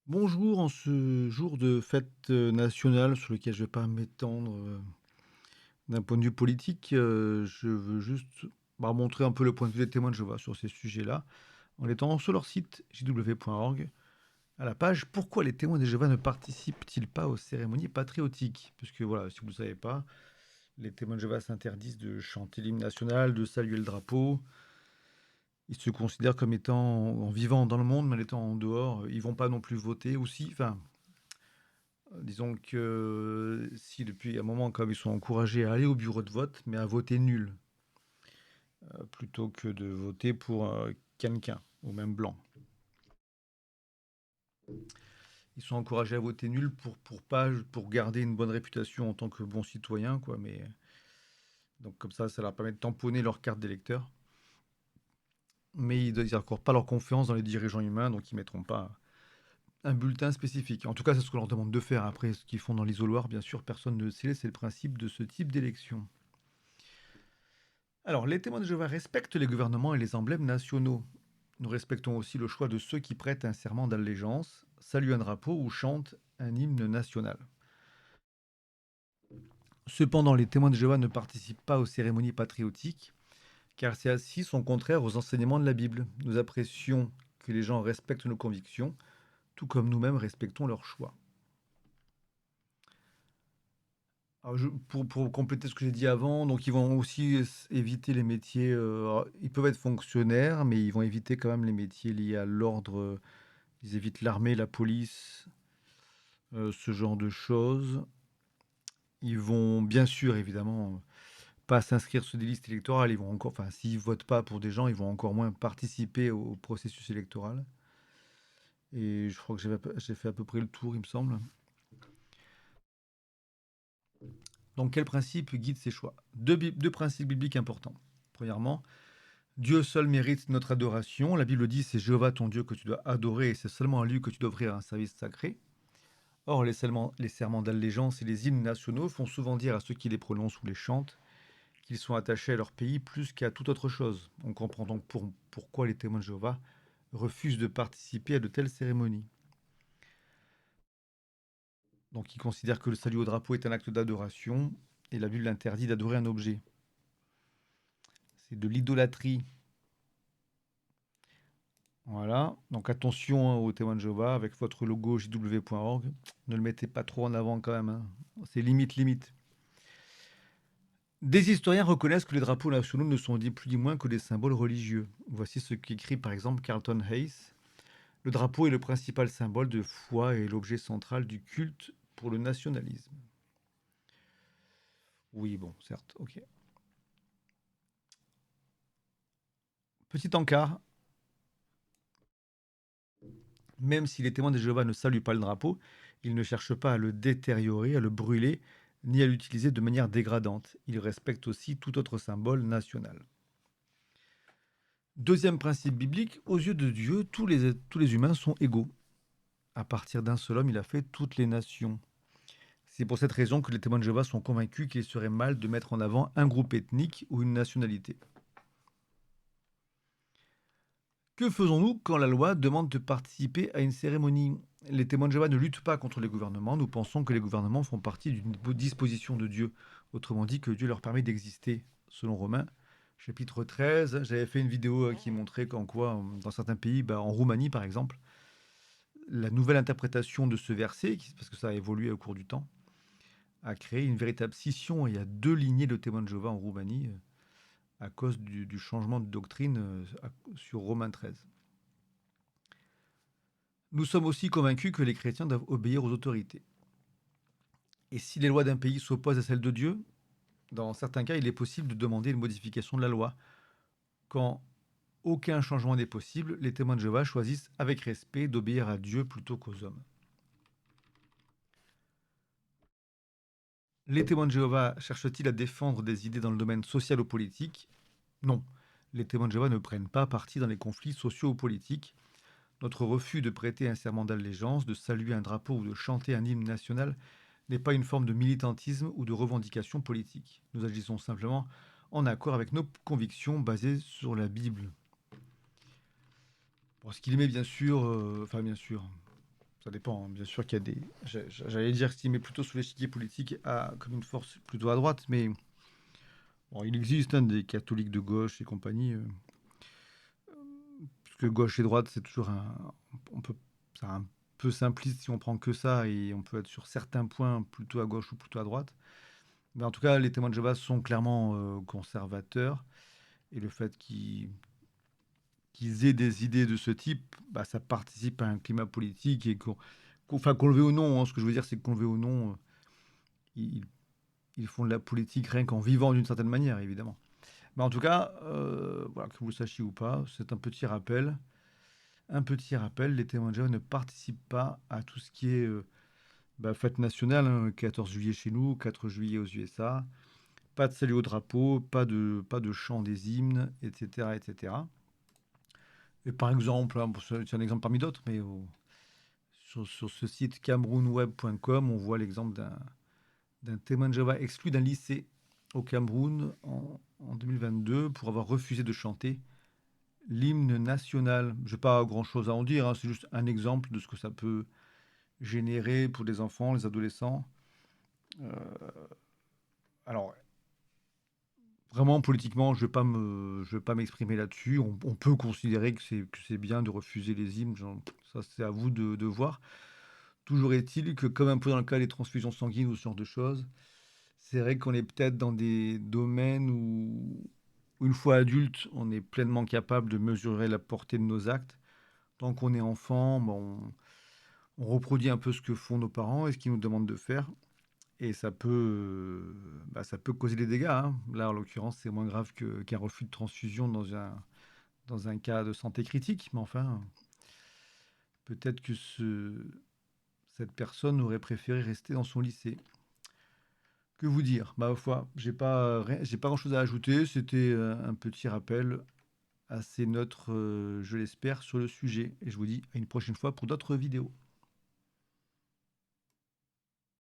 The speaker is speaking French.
Bonjour, en ce jour de fête nationale sur lequel je ne vais pas m'étendre d'un point de vue politique, je veux juste montrer un peu le point de vue des témoins de Jéhovah sur ces sujets-là, en étant sur leur site jw.org, à la page Pourquoi les témoins de Jéhovah ne participent-ils pas aux cérémonies patriotiques? Puisque voilà, si vous ne le savez pas, les témoins de Jéhovah s'interdisent de chanter l'hymne national, de saluer le drapeau. Ils se considèrent comme étant en vivant dans le monde, mais en étant en dehors, ils vont pas non plus voter aussi. Enfin, disons que si depuis un moment, comme ils sont encouragés à aller au bureau de vote, mais à voter nul, plutôt que de voter pour quelqu'un, ou même blanc. Ils sont encouragés à voter nul pour garder une bonne réputation en tant que bons citoyens, quoi. Mais donc comme ça leur permet de tamponner leur carte d'électeur. Mais ils n'accordent pas leur confiance dans les dirigeants humains, donc ils mettront pas un bulletin spécifique. En tout cas, c'est ce qu'on leur demande de faire. Après, ce qu'ils font dans l'isoloir, bien sûr, personne ne le sait. C'est le principe de ce type d'élection. Alors, les témoins de Jéhovah respectent les gouvernements et les emblèmes nationaux. Nous respectons aussi le choix de ceux qui prêtent un serment d'allégeance, saluent un drapeau ou chantent un hymne national. Cependant, les témoins de Jéhovah ne participent pas aux cérémonies patriotiques, car celles-ci sont contraires aux enseignements de la Bible. Nous apprécions que les gens respectent nos convictions, tout comme nous-mêmes respectons leurs choix. Alors pour compléter ce que j'ai dit avant, donc ils vont aussi éviter les métiers. Alors, ils peuvent être fonctionnaires, mais ils vont éviter quand même les métiers liés à l'ordre. Ils évitent l'armée, la police, ce genre de choses. Ils vont bien sûr, évidemment, pas s'inscrire sur des listes électorales. Ils vont encore, enfin, s'ils votent pas pour des gens, ils vont encore moins participer au processus électoral. Et je crois que j'ai fait à peu près le tour, il me semble. Donc, quel principe guide ces choix? Deux principes bibliques importants. Premièrement, Dieu seul mérite notre adoration. La Bible dit, c'est Jéhovah ton Dieu que tu dois adorer et c'est seulement à lui que tu dois offrir un service sacré. Or, les serments d'allégeance et les hymnes nationaux font souvent dire à ceux qui les prononcent ou les chantent qu'ils sont attachés à leur pays plus qu'à toute autre chose. On comprend donc pourquoi les témoins de Jéhovah refusent de participer à de telles cérémonies. Donc, ils considèrent que le salut au drapeau est un acte d'adoration et la Bible interdit d'adorer un objet. C'est de l'idolâtrie. Voilà, donc attention aux témoins de Jéhovah avec votre logo jw.org. Ne le mettez pas trop en avant quand même, hein. C'est limite, limite. Des historiens reconnaissent que les drapeaux nationaux ne sont ni plus ni moins que des symboles religieux. Voici ce qu'écrit par exemple Carlton Hayes. Le drapeau est le principal symbole de foi et l'objet central du culte pour le nationalisme. Oui, bon, certes, ok. Petit encart, même si les témoins de Jéhovah ne saluent pas le drapeau, ils ne cherchent pas à le détériorer, à le brûler, ni à l'utiliser de manière dégradante. Ils respectent aussi tout autre symbole national. Deuxième principe biblique, aux yeux de Dieu, tous les humains sont égaux. À partir d'un seul homme, il a fait toutes les nations. C'est pour cette raison que les témoins de Jéhovah sont convaincus qu'il serait mal de mettre en avant un groupe ethnique ou une nationalité. Que faisons-nous quand la loi demande de participer à une cérémonie? Les témoins de Jéhovah ne luttent pas contre les gouvernements. Nous pensons que les gouvernements font partie d'une disposition de Dieu. Autrement dit, que Dieu leur permet d'exister. Selon Romains, chapitre 13, j'avais fait une vidéo qui montrait qu'en quoi, dans certains pays, en Roumanie par exemple, la nouvelle interprétation de ce verset, parce que ça a évolué au cours du temps, a créé une véritable scission. Il y a deux lignées de témoins de Jéhovah en Roumanie à cause du changement de doctrine sur Romains 13. Nous sommes aussi convaincus que les chrétiens doivent obéir aux autorités. Et si les lois d'un pays s'opposent à celles de Dieu, dans certains cas, il est possible de demander une modification de la loi. Quand aucun changement n'est possible, les témoins de Jéhovah choisissent avec respect d'obéir à Dieu plutôt qu'aux hommes. Les témoins de Jéhovah cherchent-ils à défendre des idées dans le domaine social ou politique? Non. Les témoins de Jéhovah ne prennent pas parti dans les conflits sociaux ou politiques. Notre refus de prêter un serment d'allégeance, de saluer un drapeau ou de chanter un hymne national n'est pas une forme de militantisme ou de revendication politique. Nous agissons simplement en accord avec nos convictions basées sur la Bible. Pour ce qu'il met bien sûr, enfin bien sûr, Ça dépend, hein. Bien sûr qu'il y a des. J'allais dire qu'il met plutôt sur l'échiquier politique comme une force plutôt à droite, mais bon, il existe hein, des catholiques de gauche et compagnie. Parce que gauche et droite, c'est toujours un. On peut, c'est un peu simpliste si on prend que ça, et on peut être sur certains points plutôt à gauche ou plutôt à droite. Mais en tout cas, les témoins de Jéhovah sont clairement conservateurs, et le fait qu'ils aient des idées de ce type, bah, ça participe à un climat politique et enfin, qu'on le veuille ou non, hein, ce que je veux dire, c'est qu'on le veuille ou non, ils, ils font de la politique rien qu'en vivant d'une certaine manière, évidemment. Mais en tout cas, voilà, que vous le sachiez ou pas, c'est un petit rappel. Un petit rappel, les témoins de Jéhovah ne participent pas à tout ce qui est bah, fête nationale, hein, 14 juillet chez nous, 4 juillet aux USA. Pas de salut au drapeau, pas de chant des hymnes, etc., etc. Et cetera. Et par exemple, hein, c'est un exemple parmi d'autres, mais sur ce site camerounweb.com, on voit l'exemple d'un témoin de Jéhovah exclu d'un lycée au Cameroun en 2022 pour avoir refusé de chanter l'hymne national. Je n'ai pas grand-chose à en dire, hein, c'est juste un exemple de ce que ça peut générer pour les enfants, les adolescents. Euh, alors, vraiment, politiquement, je vais pas m'exprimer là-dessus. On peut considérer que c'est bien de refuser les hymnes. Ça, c'est à vous de voir. Toujours est-il que, comme un peu dans le cas des transfusions sanguines ou ce genre de choses, c'est vrai qu'on est peut-être dans des domaines où, une fois adulte, on est pleinement capable de mesurer la portée de nos actes. Tant qu'on est enfant, bon, on reproduit un peu ce que font nos parents et ce qu'ils nous demandent de faire. Et ça peut causer des dégâts, hein. Là, en l'occurrence, c'est moins grave qu'un refus de transfusion dans un cas de santé critique. Mais enfin, peut-être que cette personne aurait préféré rester dans son lycée. Que vous dire? Ma foi, j'ai pas grand-chose à ajouter. C'était un petit rappel assez neutre, je l'espère, sur le sujet. Et je vous dis à une prochaine fois pour d'autres vidéos.